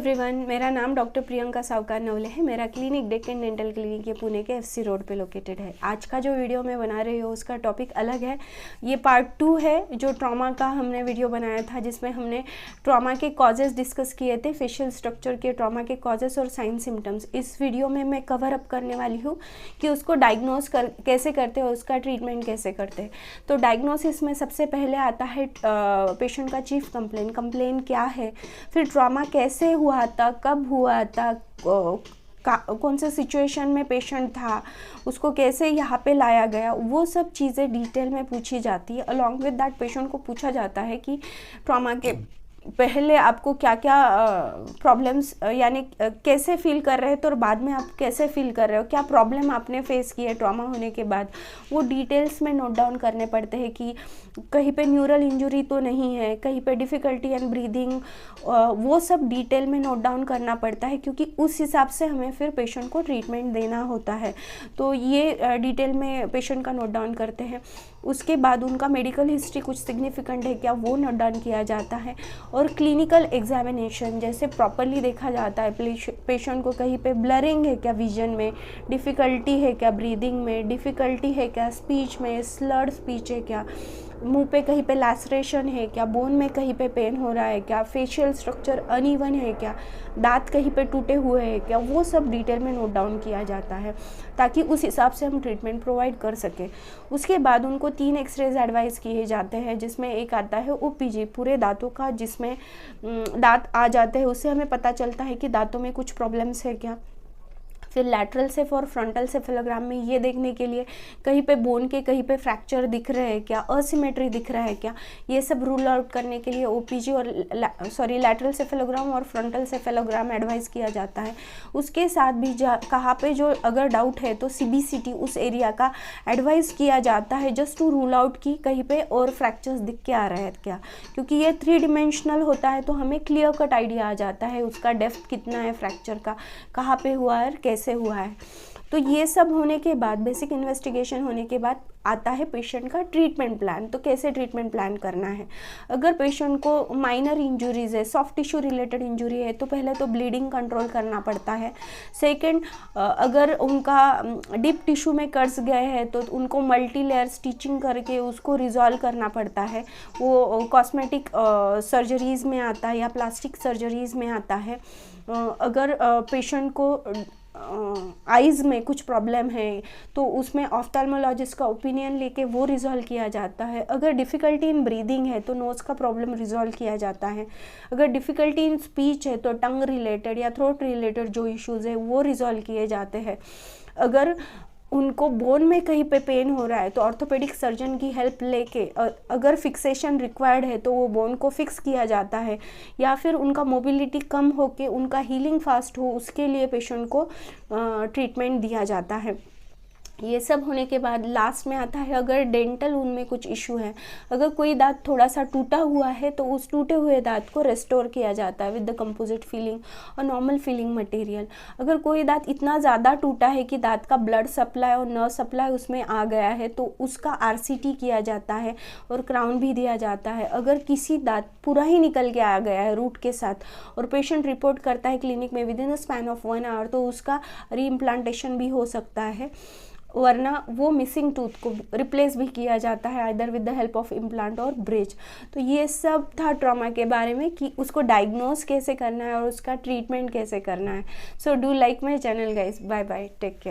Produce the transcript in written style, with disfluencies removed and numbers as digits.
Everyone, मेरा नाम doctor Priyanka सावकार नवले है। मेरा क्लिनिक डेक्कन डेंटल क्लिनिक ये पुणे के एफसी रोड पे लोकेटेड है। आज का जो वीडियो मैं बना रही हूँ उसका टॉपिक अलग है। ये पार्ट 2 है जो ट्रॉमा का हमने वीडियो बनाया था, जिसमें हमने ट्रॉमा के कॉजेज़ डिस्कस किए थे, फेशियल स्ट्रक्चर के ट्रॉमा के कॉजेज़ और साइन सिम्टम्स। इस वीडियो में मैं कवर अप करने वाली हूँ कि उसको डायग्नोस कैसे करते हैं, उसका ट्रीटमेंट कैसे करते हैं। तो डायग्नोसिस में सबसे पहले आता है पेशेंट का चीफ कंप्लेन क्या है, फिर ट्रॉमा कैसे हुआ था, कब हुआ था, कौन से सिचुएशन में पेशेंट था, उसको कैसे यहाँ पे लाया गया, वो सब चीज़ें डिटेल में पूछी जाती है। अलॉन्ग विद दैट पेशेंट को पूछा जाता है कि ट्रॉमा के पहले आपको क्या क्या प्रॉब्लम्स यानी कैसे फील कर रहे थे और बाद में आप कैसे फील कर रहे हो, क्या प्रॉब्लम आपने फेस की है ट्रॉमा होने के बाद, वो डिटेल्स में नोट डाउन करने पड़ते हैं कि कहीं पे न्यूरल इंजरी तो नहीं है, कहीं पे डिफ़िकल्टी एंड ब्रीदिंग, वो सब डिटेल में नोट डाउन करना पड़ता है, क्योंकि उस हिसाब से हमें फिर पेशेंट को ट्रीटमेंट देना होता है। तो ये डिटेल में पेशेंट का नोट डाउन करते हैं। उसके बाद उनका मेडिकल हिस्ट्री कुछ सिग्निफिकेंट है क्या, वो नोट डाउन किया जाता है। और क्लिनिकल एग्जामिनेशन जैसे प्रॉपरली देखा जाता है पेशेंट को, कहीं पे ब्लरिंग है क्या विजन में, डिफ़िकल्टी है क्या ब्रीदिंग में, डिफ़िकल्टी है क्या स्पीच में, स्लर्ड स्पीच है क्या, मुंह पे कहीं पे लैसरेशन है क्या, बोन में कहीं पे पेन हो रहा है क्या, फेशियल स्ट्रक्चर अनइवन है क्या, दांत कहीं पे टूटे हुए हैं क्या, वो सब डिटेल में नोट डाउन किया जाता है ताकि उस हिसाब से हम ट्रीटमेंट प्रोवाइड कर सकें। उसके बाद उनको 3 एक्सरेज एडवाइस किए जाते हैं, जिसमें एक आता है ओपीजी पूरे दांतों का, जिसमें दांत आ जाते हैं, उससे हमें पता चलता है कि दांतों में कुछ प्रॉब्लम्स है क्या। फिर लैटरल सेफ और फ्रंटल सेफेलोग्राम में ये देखने के लिए कहीं पे बोन के कहीं पे फ्रैक्चर दिख रहे हैं क्या, असिमेट्री दिख रहा है क्या, ये सब रूल आउट करने के लिए ओपीजी और लैटरल सेफेलोग्राम और फ्रंटल सेफेलोग्राम एडवाइस किया जाता है। उसके साथ भी कहाँ पे जो अगर डाउट है तो सीबीसीटी उस एरिया का एडवाइस किया जाता है, जस्ट टू रूल आउट कि कहीं पे और फ्रैक्चर्स दिख के आ रहे हैं क्या, क्योंकि ये 3 डिमेंशनल होता है तो हमें क्लियर कट आइडिया आ जाता है उसका डेप्थ कितना है फ्रैक्चर का, कहाँ पे हुआ है, कैसे हुआ है। तो ये सब होने के बाद, बेसिक इन्वेस्टिगेशन होने के बाद आता है पेशेंट का ट्रीटमेंट प्लान। तो कैसे ट्रीटमेंट प्लान करना है, अगर पेशेंट को माइनर इंजरीज है, सॉफ्ट टिश्यू रिलेटेड इंजरी है, तो पहले तो ब्लीडिंग कंट्रोल करना पड़ता है। सेकंड, अगर उनका डीप टिश्यू में कर्स गए हैं तो उनको मल्टी लेयर स्टिचिंग करके उसको रिजॉल्व करना पड़ता है। वो कॉस्मेटिक सर्जरीज़ में आता है या प्लास्टिक सर्जरीज़ में आता है। अगर पेशेंट को आइज़ में कुछ प्रॉब्लम है तो उसमें ऑफ्थेल्मोलॉजिस्ट का ओपिनियन लेके वो रिजॉल्व किया जाता है। अगर डिफ़िकल्टी इन ब्रीदिंग है तो नोज़ का प्रॉब्लम रिजॉल्व किया जाता है। अगर डिफ़िकल्टी इन स्पीच है तो टंग रिलेटेड या थ्रोट रिलेटेड जो इश्यूज़ है वो रिजॉल्व किए जाते हैं। अगर उनको बोन में कहीं पे पेन हो रहा है तो ऑर्थोपेडिक सर्जन की हेल्प लेके अगर फिक्सेशन रिक्वायर्ड है तो वो बोन को फिक्स किया जाता है, या फिर उनका मोबिलिटी कम हो के उनका हीलिंग फास्ट हो उसके लिए पेशेंट को ट्रीटमेंट दिया जाता है। ये सब होने के बाद लास्ट में आता है अगर डेंटल उनमें कुछ इशू है, अगर कोई दांत थोड़ा सा टूटा हुआ है तो उस टूटे हुए दांत को रेस्टोर किया जाता है विद द कंपोजिट फिलिंग और नॉर्मल फिलिंग मटेरियल। अगर कोई दांत इतना ज़्यादा टूटा है कि दांत का ब्लड सप्लाई और नर्व सप्लाई उसमें आ गया है तो उसका आरसीटी किया जाता है और क्राउन भी दिया जाता है। अगर किसी दांत पूरा ही निकल के आ गया है रूट के साथ और पेशेंट रिपोर्ट करता है क्लिनिक में within the span of 1 hour तो उसका रीइम्प्लांटेशन भी हो सकता है, वरना वो मिसिंग टूथ को रिप्लेस भी किया जाता है either with the help of implant और ब्रिज। तो ये सब था ट्रॉमा के बारे में कि उसको डायग्नोस कैसे करना है और उसका ट्रीटमेंट कैसे करना है। So do like my channel guys, bye bye, take care.